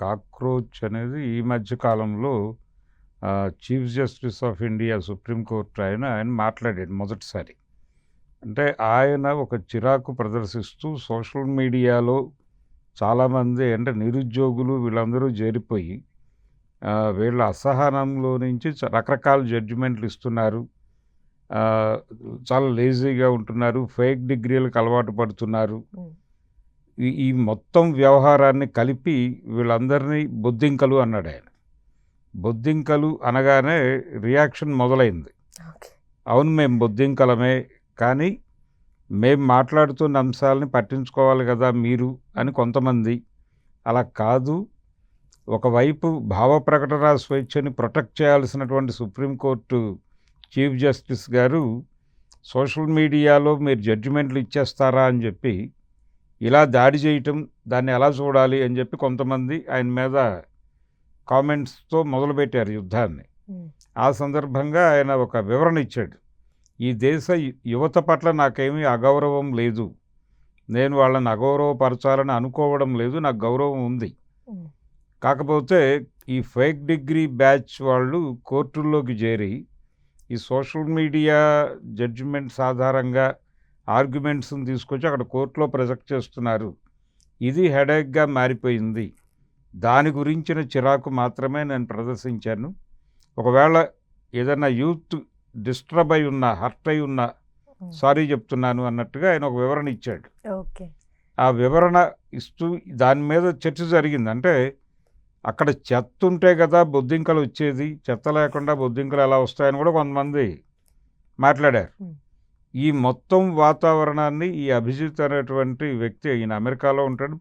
Cockroach అనేది ఈ మధ్య కాలంలో chief justice of India supreme court ఆయన మాట్లాడాడు మొదటిసారి. అంటే ఆయన ఒక చిరాకు ప్రదర్శిస్తూ సోషల్ మీడియాలో చాలామంది అంటే నిరుద్యోగులు వీళ్ళందరూ చేరిపోయి వీళ్ళ అసహనంలో నుంచి రకరకాల జడ్జిమెంట్లు ఇస్తున్నారు. చాలా లేజీగా ఉంటున్నారు, ఫేక్ డిగ్రీలకు అలవాటు పడుతున్నారు. ఈ మొత్తం వ్యవహారాన్ని కలిపి వీళ్ళందరినీ బొద్దింకలు అన్నాడు ఆయన. బొద్దింకలు అనగానే రియాక్షన్ మొదలైంది. అవును, మేము బొద్దింకలమే, కానీ మేము మాట్లాడుతున్న అంశాలని పట్టించుకోవాలి కదా మీరు అని కొంతమంది. అలా కాదు, ఒకవైపు భావ ప్రకటన స్వేచ్ఛని ప్రొటెక్ట్ చేయాల్సినటువంటి సుప్రీంకోర్టు చీఫ్ జస్టిస్ గారు సోషల్ మీడియాలో మీరు జడ్జిమెంట్లు ఇచ్చేస్తారా అని చెప్పి ఇలా దాడి చేయటం, దాన్ని ఎలా చూడాలి అని చెప్పి కొంతమంది ఆయన మీద కామెంట్స్తో మొదలుపెట్టారు యుద్ధాన్ని. ఆ సందర్భంగా ఆయన ఒక వివరణ ఇచ్చాడు. ఈ దేశ యువత పట్ల నాకేమీ అగౌరవం లేదు, నేను వాళ్ళని అగౌరవపరచాలని అనుకోవడం లేదు, నాకు గౌరవం ఉంది. కాకపోతే ఈ ఫేక్ డిగ్రీ బ్యాచ్ వాళ్ళు కోర్టుల్లోకి చేరి ఈ సోషల్ మీడియా జడ్జిమెంట్స్ ఆధారంగా ఆర్గ్యుమెంట్స్ని తీసుకొచ్చి అక్కడ కోర్టులో ప్రొజెక్ట్ చేస్తున్నారు. ఇది హెడేక్గా మారిపోయింది. దాని గురించిన చిరాకు మాత్రమే నేను ప్రదర్శించాను. ఒకవేళ ఏదైనా యూత్ డిస్టర్బ్ అయి ఉన్నా, హర్ట్ అయి ఉన్నా సారీ చెప్తున్నాను అన్నట్టుగా ఆయన ఒక వివరణ ఇచ్చాడు. ఆ వివరణ ఇస్తూ దాని మీద చర్చ జరిగింది. అంటే అక్కడ చెత్త ఉంటే కదా బొద్దింకలు వచ్చేది, చెత్త లేకుండా బొద్దింకలు ఎలా వస్తాయని కూడా కొంతమంది మాట్లాడారు. ఈ మొత్తం వాతావరణాన్ని ఈ అభిజిత్ అనేటువంటి వ్యక్తి, ఈయన అమెరికాలో ఉంటాడు,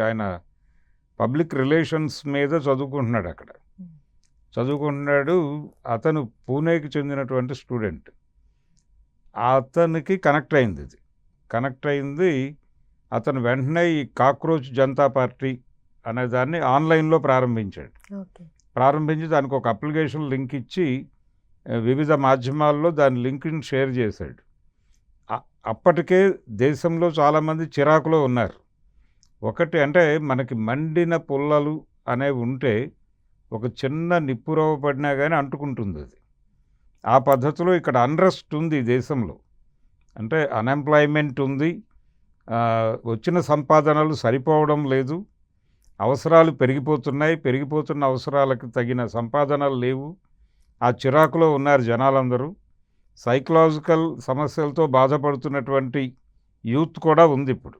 ఆయన పబ్లిక్ రిలేషన్స్ మీద చదువుకుంటున్నాడు. అక్కడ చదువుకుంటున్నాడు. అతను పూణేకి చెందినటువంటి స్టూడెంట్. అతనికి కనెక్ట్ అయింది. అతను వెంటనే ఈ కాక్రోచ్ జనతా పార్టీ అనే దాన్ని ఆన్లైన్లో ప్రారంభించి దానికి ఒక అప్లికేషన్ లింక్ ఇచ్చి వివిధ మాధ్యమాల్లో దాని లింక్ని షేర్ చేశాడు. అప్పటికే దేశంలో చాలామంది చిరాకులో ఉన్నారు. ఒకటి అంటే మనకి మండిన పుల్లలు అనేవి ఉంటే ఒక చిన్న నిప్పురవ్వ పడినా కానీ అంటుకుంటుంది అది. ఆ పద్ధతిలో ఇక్కడ అన్రెస్ట్ ఉంది దేశంలో. అంటే అన్ఎంప్లాయ్మెంట్ ఉంది, వచ్చిన సంపాదనలు సరిపోవడం లేదు, అవసరాలు పెరిగిపోతున్న అవసరాలకు తగిన సంపాదనలు లేవు. ఆ చిరాకులో ఉన్నారు జనాలందరూ. సైకలాజికల్ సమస్యలతో బాధపడుతున్నటువంటి యూత్ కూడా ఉంది ఇప్పుడు.